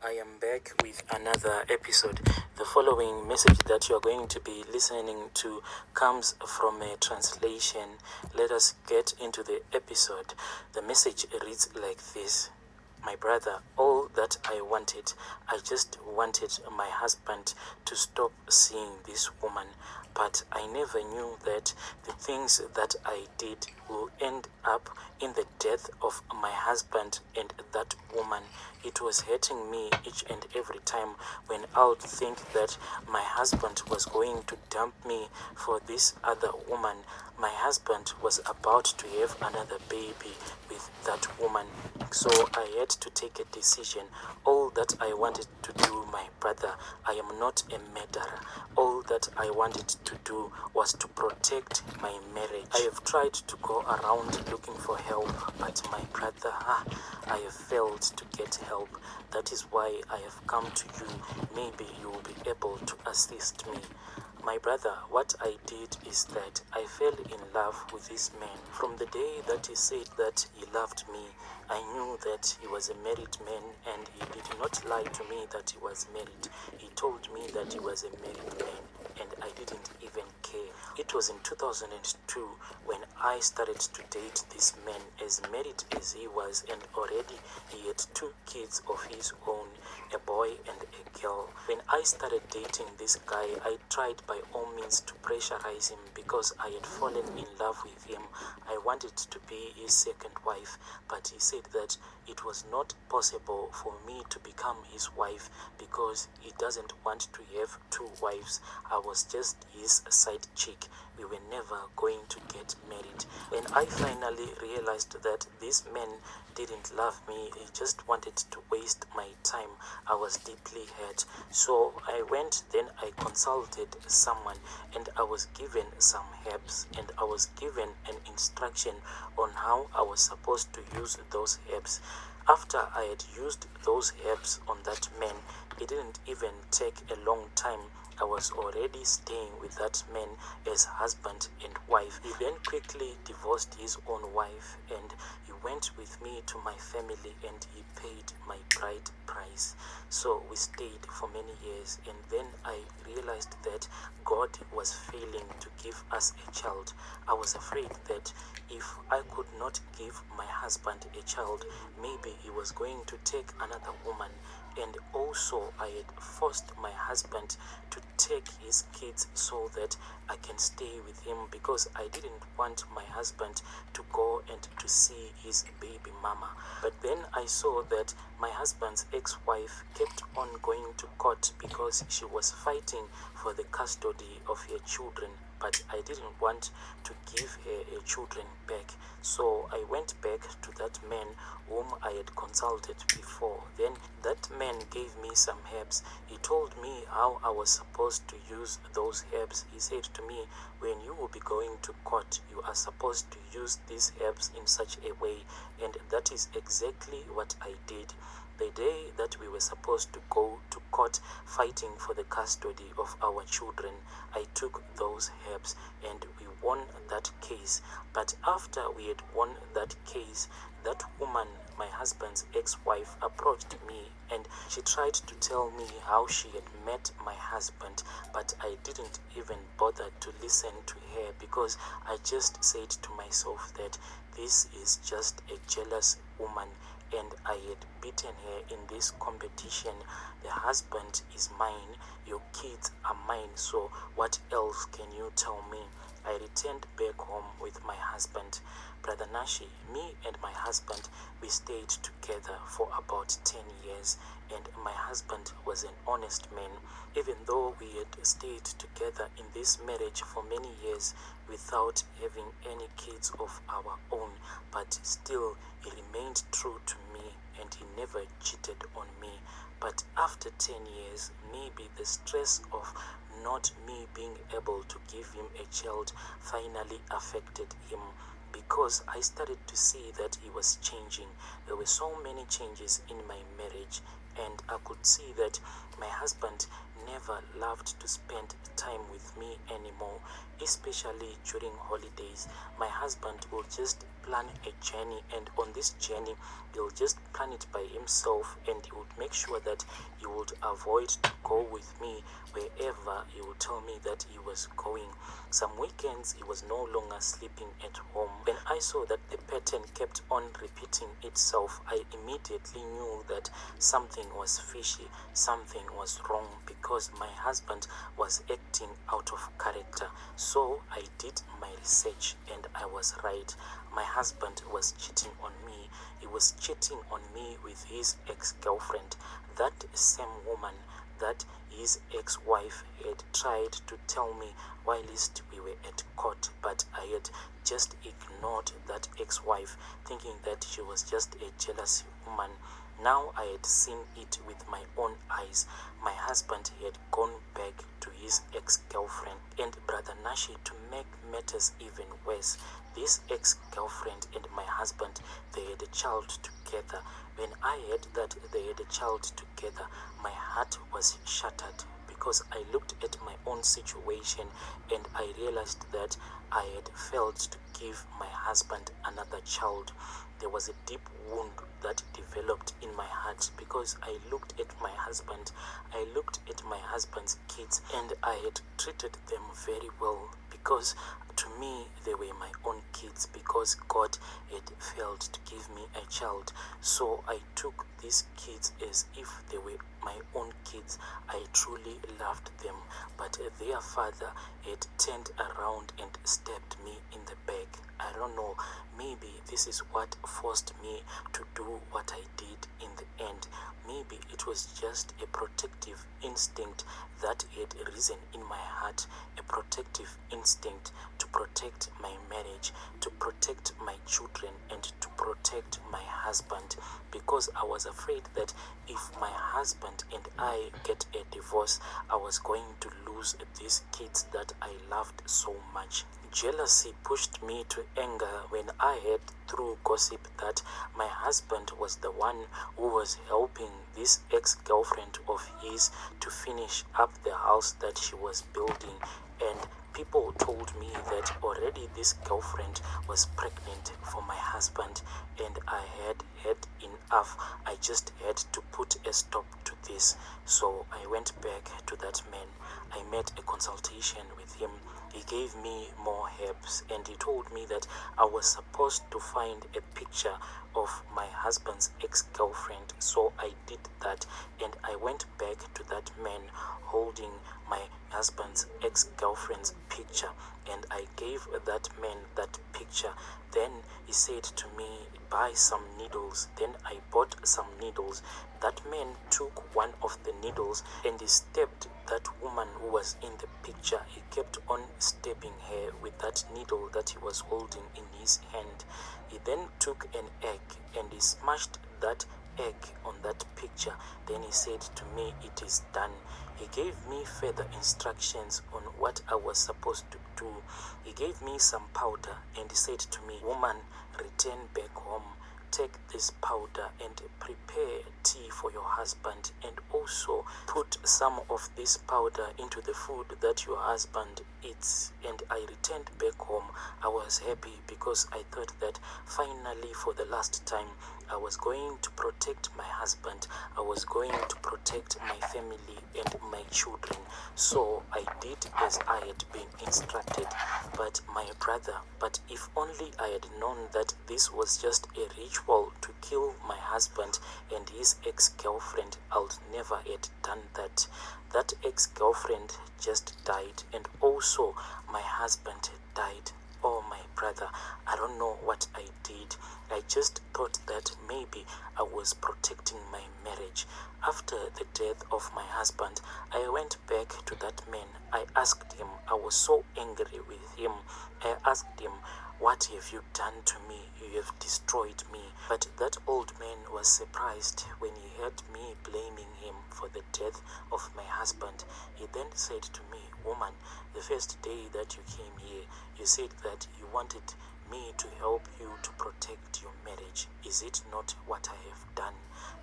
I am back with another episode. The following message that you are going to be listening to comes from a translation. Let us get into the episode. The message reads like this. My brother, all that I wanted, I just wanted my husband to stop seeing this woman. But I never knew that the things that I did will end up in the death of my husband and that woman. It was hurting me each and every time when I would think that my husband was going to dump me for this other woman. My husband was about to have another baby with that woman. So I had to take a decision. All that I wanted to do, my brother, I am not a murderer. All that I wanted to do was to protect my marriage. I have tried to go around looking for help, but my brother, I have failed to get help. That is why I have come to you. Maybe you will be able to assist me. My brother, what I did is that I fell in love with this man. From the day that he said that he loved me, I knew that he was a married man, and he did not lie to me that he was married. He told me that he was a married man, and I didn't even care. It was in 2002 when I started to date this man, as married as he was, and already he had 2 kids of his own, a boy and a girl. When I started dating this guy, I tried by all means to pressurize him because I had fallen in love with him. I wanted to be his second wife, but he said that it was not possible for me to become his wife because he doesn't want to have 2 wives. I was just his side chick. We were never going to get married. When I finally realized that this man didn't love me, he just wanted to waste my time, I was deeply hurt. So I went, then I consulted someone, and I was given some herbs, and I was given an instruction on how I was supposed to use those herbs. After I had used those herbs on that man, it didn't even take a long time. I was already staying with that man as husband and wife. He then quickly divorced his own wife, and he went with me to my family, and he paid my bride price. So we stayed for many years, and then I realized that God was failing to give us a child. I was afraid that if I could not give my husband a child, maybe he was going to take another woman. And also I had forced my husband to take his kids so that I can stay with him, because I didn't want my husband to go and to see his baby mama. But then I saw that my husband's ex-wife kept on going to court because she was fighting for the custody of her children, but I didn't want to give her children back. So I went back to that man whom I had consulted before. Then that man gave me some herbs. He told me how I was supposed to use those herbs. He said to me, when you will be going to court, you are supposed to use these herbs in such a way. And that is exactly what I did. The day that we were supposed to go to court fighting for the custody of our children, I took those herbs and we won that case. But after we had won that case, that woman, my husband's ex-wife, approached me and she tried to tell me how she had met my husband, but I didn't even bother to listen to her because I just said to myself that this is just a jealous woman, and I had beaten her in this competition. The husband is mine, your kids are mine, so what else can you tell me? I returned back home with my husband. Brother Nashi, me and my husband, we stayed together for about 10 years, and my husband was an honest man. Even though we had stayed together in this marriage for many years without having any kids of our own, but still he remained true to me and he never cheated on me. But after 10 years, maybe the stress of not me being able to give him a child finally affected him, because I started to see that he was changing. There were so many changes in my marriage. and I could see that my husband never loved to spend time with me anymore, especially during holidays. My husband will just plan a journey, and on this journey he'll just plan it by himself, and he would make sure that he would avoid to go with me wherever he would tell me that he was going. Some weekends he was no longer sleeping at home. When I saw that the pattern kept on repeating itself, I immediately knew that something was fishy, something was wrong, because my husband was acting out of character. So I did my research, and I was right. My husband was cheating on me. He was cheating on me with his ex-girlfriend, that same woman that his ex-wife had tried to tell me whilst we were at court, but I had just ignored that ex-wife, thinking that she was just a jealous woman. Now I had seen it with my own eyes. My husband had gone back to his ex-girlfriend. And Brother Nashi, to make matters even worse, this ex-girlfriend and my husband, they had a child together. When I heard that they had a child together, my heart was shattered, because I looked at my own situation and I realized that I had failed to give my husband another child. There was a deep wound that developed in my heart, because I looked at my husband, I looked at my husband's kids, and I had treated them very well, because to me they were my own kids, because God had failed to give me a child. So I took these kids as if they were my own kids. I truly loved them, but their father had turned around and stabbed me in the back. I don't know, maybe this is what forced me to do what I did in the end. Maybe it was just a protective instinct that had risen in my heart, a protective instinct to protect my marriage, to protect my children, and to protect my husband, because I was afraid that if my husband and I get a divorce, I was going to lose these kids that I loved so much. Jealousy pushed me to anger when I heard through gossip that my husband was the one who was helping this ex-girlfriend of his to finish up the house that she was building. And people told me that already this girlfriend was pregnant for my husband, and I had had enough. I just had to put a stop to this. So I went back to that man. I made a consultation with him. He gave me more herbs, and he told me that I was supposed to find a picture of my husband's ex-girlfriend. So I did that, and I went back to that man holding my husband's ex-girlfriend's picture, and I gave that man that picture. Then he said to me, buy some needles. Then I bought some needles. That man took one of the needles and he stabbed that woman who was in the picture. He kept on stabbing her with that needle that he was holding in his hand. He then took an egg and he smashed that egg on that picture. Then he said to me, it is done. He gave me further instructions on what I was supposed to do. He gave me some powder and he said to me, woman, return back home. Take this powder and prepare tea for your husband, and also put some of this powder into the food that your husband eats. And I returned back home. I was happy because I thought that finally, for the last time, I was going to protect my husband. I was going to protect my family and my children. So I did as I had been instructed. But my brother, but if only I had known that this was just a ritual to kill my husband and his ex-girlfriend, I would never have done that. That ex-girlfriend just died, and also my husband died. Oh, my brother, I don't know what I did. I just thought that maybe I was protecting my marriage. After the death of my husband, I went back to that man. I asked him, I was so angry with him. I asked him, what have you done to me? You have destroyed me. But that old man was surprised when he heard me blaming him for the death of my husband. He then said to me, woman, the first day that you came here, you said that you wanted me to help you to protect your marriage. Is it not what I have done?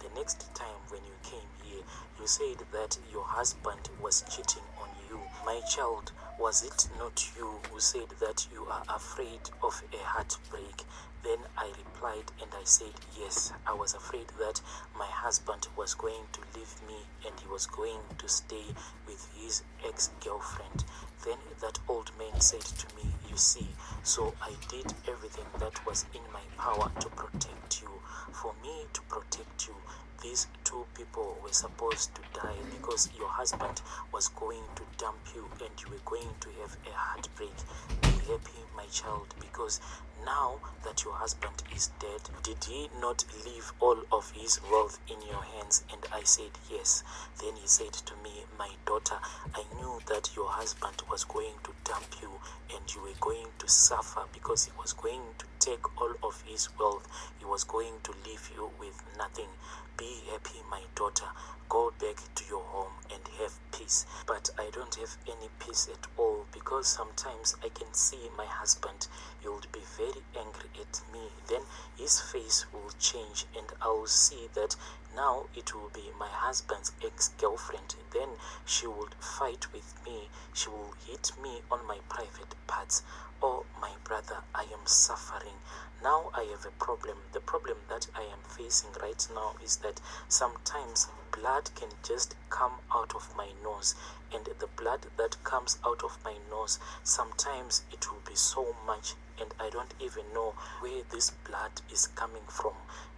The next time when you came here, you said that your husband was cheating on you. My child, was it not you who said that you are afraid of a heartbreak? Then I replied and I said, yes, I was afraid that my husband was going to leave me and he was going to stay with his ex-girlfriend. Then that old man said to me, you see, so I did everything that was in my power to protect you. For me to protect you, these two people were supposed to die because your husband was going to dump you and you were going to have a heartbreak. Be happy, my child, because now that your husband is dead, did he not leave all of his wealth in your hands? And I said, yes. Then he said to me, my daughter, I knew that your husband was going to dump you and you were going to suffer because he was going to take all of his wealth. He was going to leave you with nothing. Be happy, my daughter. Go back to your home and have peace. But I don't have any peace at all because sometimes I can see my husband. He will be very angry at me. Then his face will change and I will see that now it will be my husband's ex-girlfriend. Then she will fight with me. She will hit me on my private parts. Oh, my brother, I am suffering. Now I have a problem. The problem that I am facing right now is that sometimes blood can just come out of my nose, and the blood that comes out of my nose, sometimes it will be so much and I don't even know where this blood is coming from.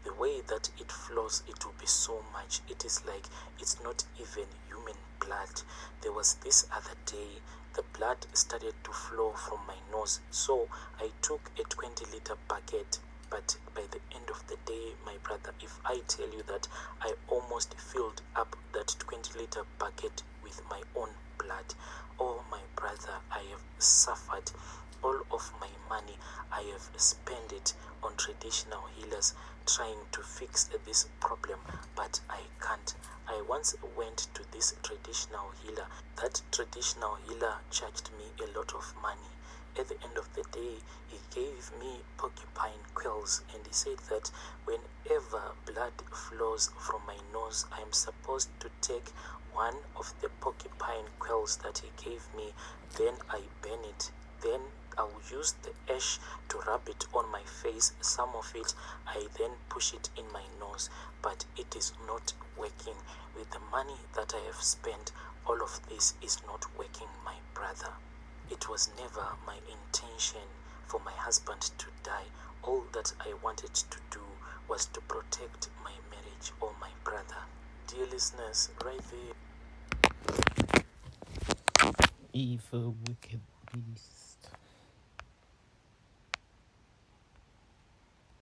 The way that it flows, it will be so much. It is like it's not even human blood. There was this other day, the blood started to flow from my nose. So I took a 20-liter bucket. But by the end of the day, my brother, if I tell you that I almost filled up that 20-liter bucket with my own blood, oh my brother, I have suffered. All of my money, I have spent it on traditional healers trying to fix this problem, but I can't. I once went to this traditional healer. That traditional healer charged me a lot of money. At the end of the day, he gave me porcupine quills and he said that whenever blood flows from my nose, I am supposed to take one of the porcupine quills that he gave me, then I burn it. Then I'll use the ash to rub it on my face. Some of it, I then push it in my nose, but it is not working. With the money that I have spent, all of this is not working, my brother. It was never my intention for my husband to die. All that I wanted to do was to protect my marriage, or my brother. Dear listeners, right there. Evil, wicked beast.